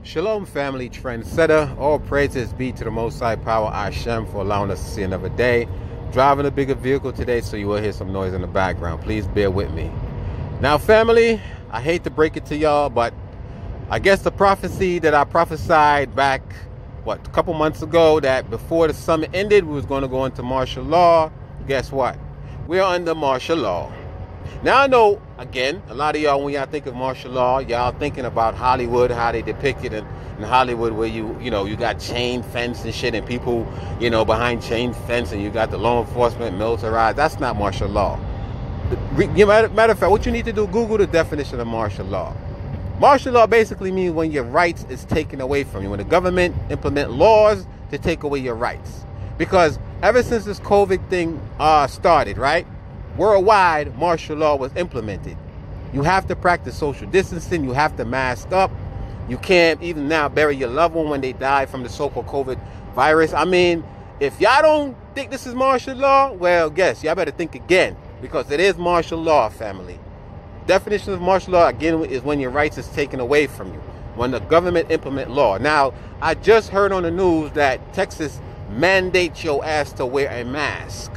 Shalom family trendsetter, all praises be to the Most High Power Hashem for allowing us to see another day. Driving a bigger vehicle today, so you will hear some noise in the background. Please bear with me. Now family, I hate to break it to y'all, but I guess the prophecy that I prophesied back, a couple months ago, that before the summer ended, we was going to go into martial law. Guess what? We're under martial law. Now I know, again, a lot of y'all, when y'all think of martial law, y'all thinking about Hollywood, how they depict it in Hollywood, where you got chain fence and shit, and people, behind chain fence, and you got the law enforcement, militarized. That's not martial law. Matter of fact, what you need to do, Google the definition of martial law. Martial law basically means when your rights is taken away from you, when the government implement laws to take away your rights. Because ever since this COVID thing started, right? Worldwide, martial law was implemented. You have to practice social distancing. You have to mask up. You can't even now bury your loved one when they die from the so-called COVID virus. I mean, if y'all don't think this is martial law, well, guess y'all better think again, because it is martial law, family. Definition of martial law, again, is when your rights is taken away from you, when the government implement law. Now, I just heard on the news that Texas mandates your ass to wear a mask.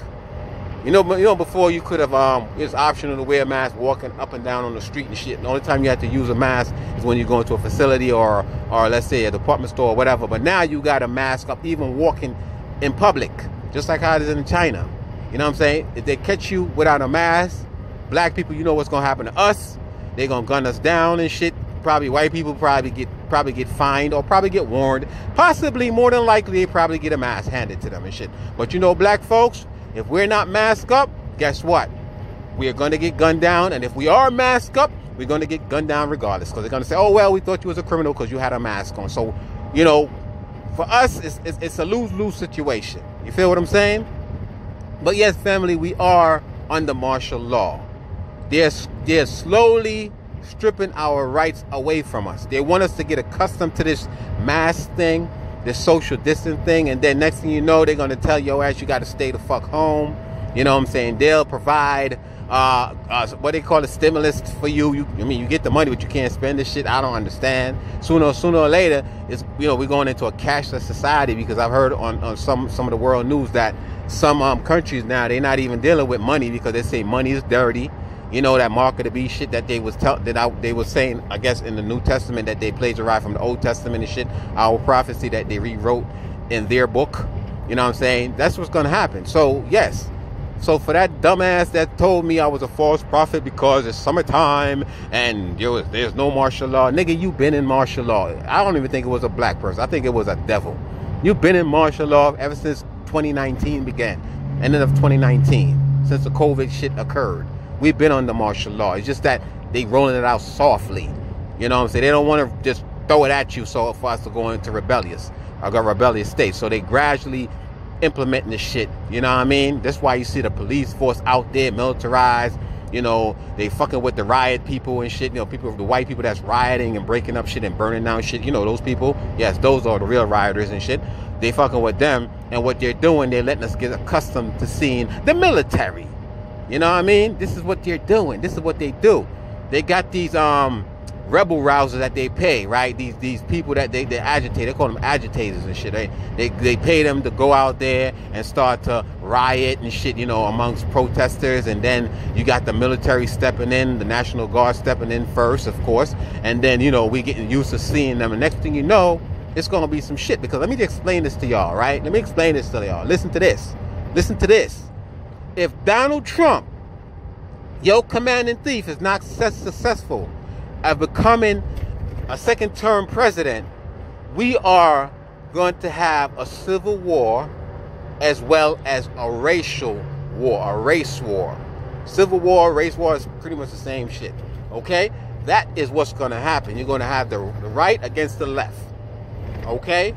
Before you could have, it's optional to wear a mask walking up and down on the street and shit. The only time you have to use a mask is when you go into a facility or let's say a department store or whatever. But now you got to mask up even walking in public, just like how it is in China. You know what I'm saying? If they catch you without a mask, black people, you know what's going to happen to us. They're going to gun us down and shit. Probably white people probably get fined or probably get warned. Possibly, more than likely, they probably get a mask handed to them and shit. But black folks, if we're not masked up, guess what? We're going to get gunned down. And if we are masked up, we're going to get gunned down regardless. Because they're going to say, oh, well, we thought you was a criminal because you had a mask on. So, for us, it's a lose-lose situation. You feel what I'm saying? But yes, family, we are under martial law. They're slowly stripping our rights away from us. They want us to get accustomed to this mask thing, this social distance thing, and then next thing you know, they're going to tell your ass you got to stay the fuck home. You know what I'm saying? They'll provide what they call a stimulus for you. You get the money, but you can't spend this shit. I don't understand. Sooner or later, it's we're going into a cashless society, because I've heard on some of the world news that some countries now, they're not even dealing with money because they say money is dirty. That mark of the beast shit that they was saying, I guess, in the New Testament, that they plagiarized from the Old Testament and shit, our prophecy that they rewrote in their book. You know what I'm saying? That's what's going to happen. So, yes. So, for that dumbass that told me I was a false prophet because it's summertime and there's no martial law. Nigga, you been in martial law. I don't even think it was a black person. I think it was a devil. You've been in martial law ever since 2019 began. Ending of 2019. Since the COVID shit occurred. We've been under martial law. It's just that they rolling it out softly. You know what I'm saying? They don't want to just throw it at you so for us to go into rebellious state. So they gradually implementing this shit. You know what I mean? That's why you see the police force out there, militarized. They fucking with the riot people and shit. The white people that's rioting and breaking up shit and burning down shit. Those people. Yes, those are the real rioters and shit. They fucking with them. And what they're doing, they're letting us get accustomed to seeing the military. You know what I mean? This is what they're doing. This is what they do. They got these rebel rousers that they pay, right? These people that they agitate. They call them agitators and shit. They pay them to go out there and start to riot and shit, amongst protesters. And then you got the military stepping in, the National Guard stepping in first, of course. And then, we getting used to seeing them. And next thing you know, it's going to be some shit. Because let me explain this to y'all, right? Let me explain this to y'all. Listen to this. Listen to this. If Donald Trump, your commanding-in-chief, is not successful at becoming a second-term president, we are going to have a civil war as well as a racial war, a race war. Civil war, race war is pretty much the same shit, okay? That is what's going to happen. You're going to have the right against the left, okay?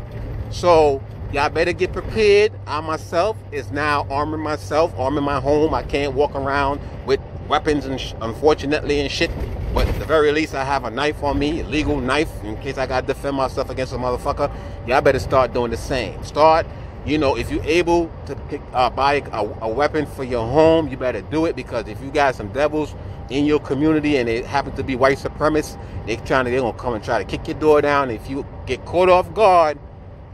So y'all better get prepared. I myself is now arming myself, arming my home. I can't walk around with weapons, and unfortunately, and shit. But at the very least, I have a knife on me, a legal knife, in case I gotta defend myself against a motherfucker. Y'all better start doing the same. Start, if you're able to buy a weapon for your home, you better do it, because if you got some devils in your community and they happen to be white supremacists, they're gonna come and try to kick your door down. If you get caught off guard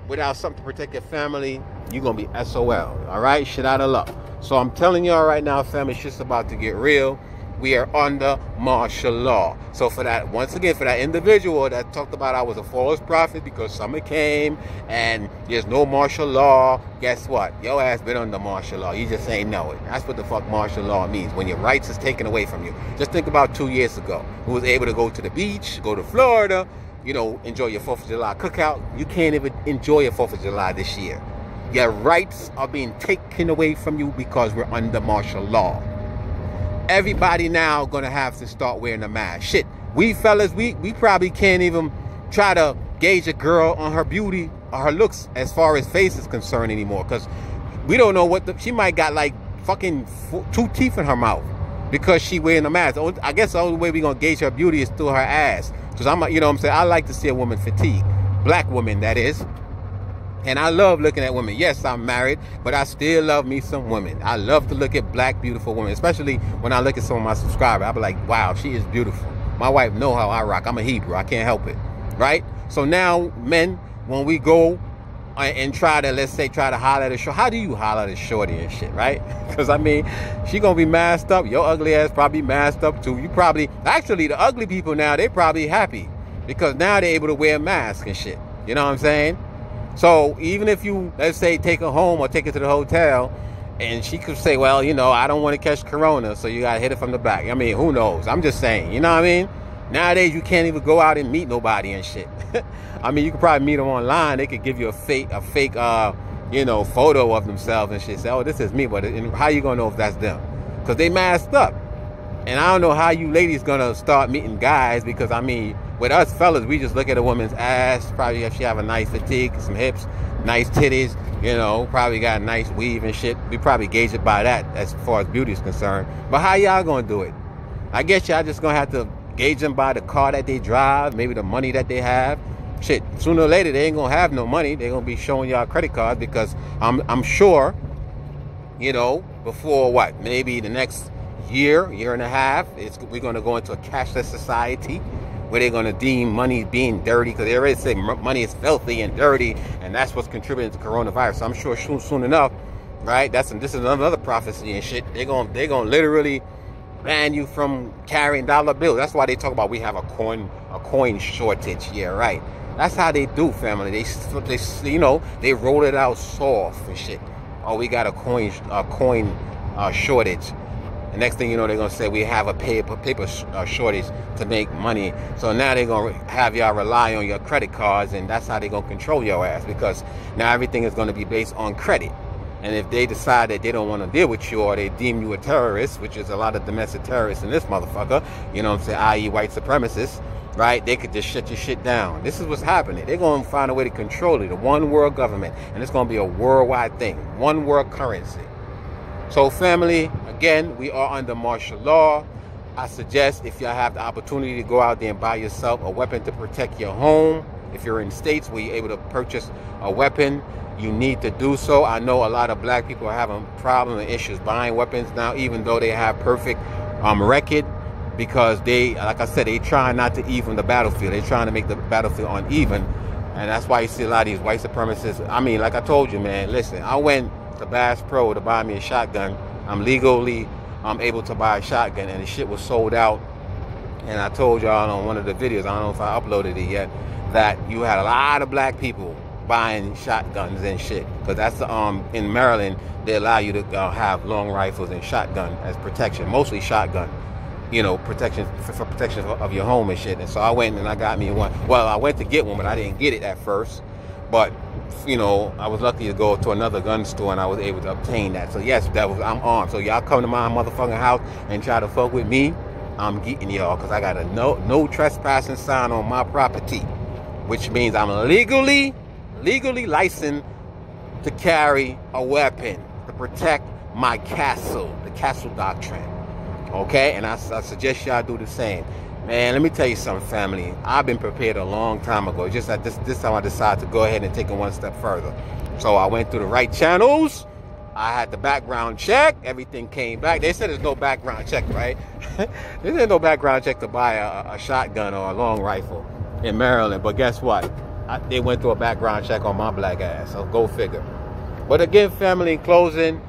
without something to protect your family, you're gonna be SOL. All right, shit out of luck. So I'm telling y'all right now, family, it's just about to get real. We are under martial law. So for that, once again, for that individual that talked about I was a false prophet because summer came and there's no martial law, guess what? Your ass been under martial law. You just ain't know it. That's what the fuck martial law means. When your rights is taken away from you. Just think about 2 years ago. Who was able to go to the beach, go to Florida, you know, enjoy your 4th of July cookout. You can't even enjoy your 4th of July this year. Your rights are being taken away from you because we're under martial law. Everybody now gonna have to start wearing a mask. Shit, we fellas, we probably can't even try to gauge a girl on her beauty or her looks as far as face is concerned anymore, because we don't know what she might got like fucking 2 teeth in her mouth because she wearing a mask. I guess the only way we gonna gauge her beauty is through her ass. Because you know what I'm saying, I like to see a woman fatigue, black woman that is. And I love looking at women. Yes, I'm married, but I still love me some women. I love to look at black, beautiful women, especially when I look at some of my subscribers. I'll be like, wow, she is beautiful. My wife know how I rock. I'm a Hebrew. I can't help it, right? So now, men, when we go and try to, let's say, try to holler at a shorty, how do you holler at a shorty and shit, right? Because, I mean, she going to be masked up. Your ugly ass probably masked up, too. You probably, actually, the ugly people now, they probably happy because now they're able to wear masks and shit. You know what I'm saying? So even if you, let's say, take her home or take her to the hotel, and she could say, well, you know, I don't want to catch corona, so you got to hit it from the back. I mean, who knows? I'm just saying, you know what I mean? Nowadays, you can't even go out and meet nobody and shit. I mean, you could probably meet them online. They could give you a fake, you know, photo of themselves and shit. Say, oh, this is me. But how you going to know if that's them? Because they masked up. And I don't know how you ladies going to start meeting guys, because, I mean, with us fellas, we just look at a woman's ass, probably if she have a nice fatigue, some hips, nice titties, you know, probably got a nice weave and shit. We probably gauge it by that as far as beauty is concerned. But how y'all going to do it? I guess y'all just going to have to gauge them by the car that they drive, maybe the money that they have. Shit, sooner or later, they ain't going to have no money. They're going to be showing y'all credit cards, because I'm sure, you know, before what, maybe the next year and a half, we're going to go into a cashless society where they're going to deem money being dirty, because they already say money is filthy and dirty, and that's what's contributing to coronavirus. So I'm sure soon enough, right? This is another prophecy and shit. They're going to literally ban you from carrying dollar bills. That's why they talk about we have a coin shortage. Yeah, right. That's how they do, family. They you know, they roll it out soft and shit. Oh, we got a coin shortage. The next thing you know, they're going to say we have a paper shortage to make money. So now they're going to have y'all rely on your credit cards, and that's how they're going to control your ass, because now everything is going to be based on credit. And if they decide that they don't want to deal with you, or they deem you a terrorist, which is a lot of domestic terrorists in this motherfucker, you know what I'm saying, i.e. white supremacists, right? They could just shut your shit down. This is what's happening. They're going to find a way to control it, a one world government. And it's going to be a worldwide thing, one world currency. So family, again, we are under martial law. I suggest if y'all have the opportunity to go out there and buy yourself a weapon to protect your home. If you're in states where you're able to purchase a weapon, you need to do so. I know a lot of black people are having problems and issues buying weapons now, even though they have perfect record, because they, like I said, they trying not to even the battlefield. They're trying to make the battlefield uneven. And that's why you see a lot of these white supremacists. I mean, like I told you, man, listen, I went to Bass Pro to buy me a shotgun. I'm legally able to buy a shotgun, and the shit was sold out. And I told y'all on one of the videos, I don't know if I uploaded it yet, that you had a lot of black people buying shotguns and shit, because that's in Maryland they allow you to have long rifles and shotgun as protection, mostly shotgun, you know, protection for protection of your home and shit. And so I went and I got me one. Well, I went to get one, but I didn't get it at first. But you know, I was lucky to go to another gun store and I was able to obtain that. So yes, I'm armed. So y'all come to my motherfucking house and try to fuck with me, I'm getting y'all, because I got a no trespassing sign on my property, which means I'm legally licensed to carry a weapon to protect my castle, the castle doctrine. Okay, and I suggest y'all do the same. Man, let me tell you something, family. I've been prepared a long time ago. Just that this time I decided to go ahead and take it one step further. So I went through the right channels. I had the background check. Everything came back. They said there's no background check, right? There's no background check to buy a shotgun or a long rifle in Maryland. But guess what? They went through a background check on my black ass. So go figure. But again, family, in closing,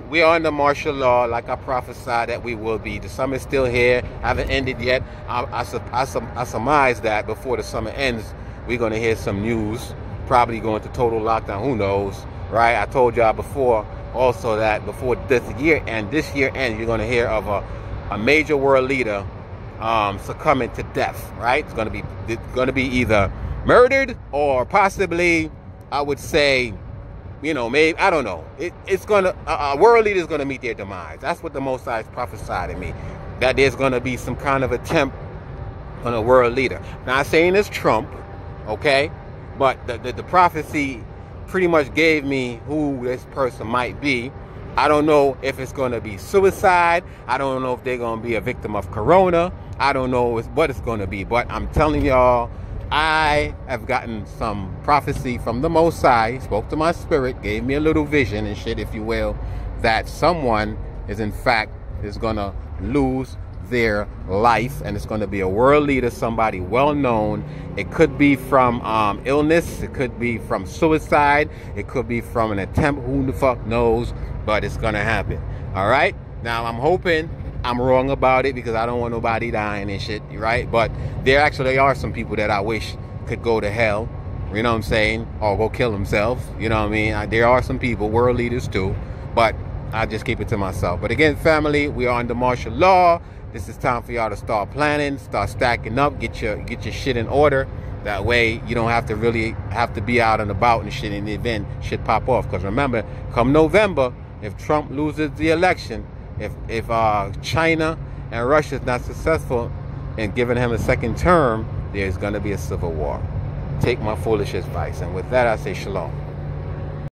we are under martial law, like I prophesied that we will be. The summer's still here, haven't ended yet. I surmise that before the summer ends, we're going to hear some news, probably going to total lockdown, who knows, right? I told y'all before also that before this year ends, you're going to hear of a major world leader succumbing to death, right? It's going to be either murdered or possibly, I would say, you know, maybe, I don't know. It's gonna, a world leader is gonna meet their demise. That's what the Most High prophesied to me, that there's gonna be some kind of attempt on a world leader. Not saying it's Trump, okay, but the prophecy pretty much gave me who this person might be. I don't know if it's gonna be suicide. I don't know if they're gonna be a victim of corona. I don't know what it's gonna be, but I'm telling y'all, I have gotten some prophecy from the Most High, spoke to my spirit, gave me a little vision and shit, if you will, that someone is in fact gonna lose their life, and it's gonna be a world leader, somebody well known. It could be from illness, it could be from suicide, it could be from an attempt, who the fuck knows, but it's gonna happen. All right, now I'm hoping I'm wrong about it, because I don't want nobody dying and shit, right? But there actually are some people that I wish could go to hell, you know what I'm saying, or go kill themselves, you know what I mean? There are some people, world leaders too, but I just keep it to myself. But again, family, we are under martial law. This is time for y'all to start planning, start stacking up, get your shit in order. That way you don't have to really have to be out and about and shit in the event shit pop off. Because remember, come November, if Trump loses the election, if China and Russia is not successful in giving him a second term, there's going to be a civil war. Take my foolish advice. And with that, I say shalom.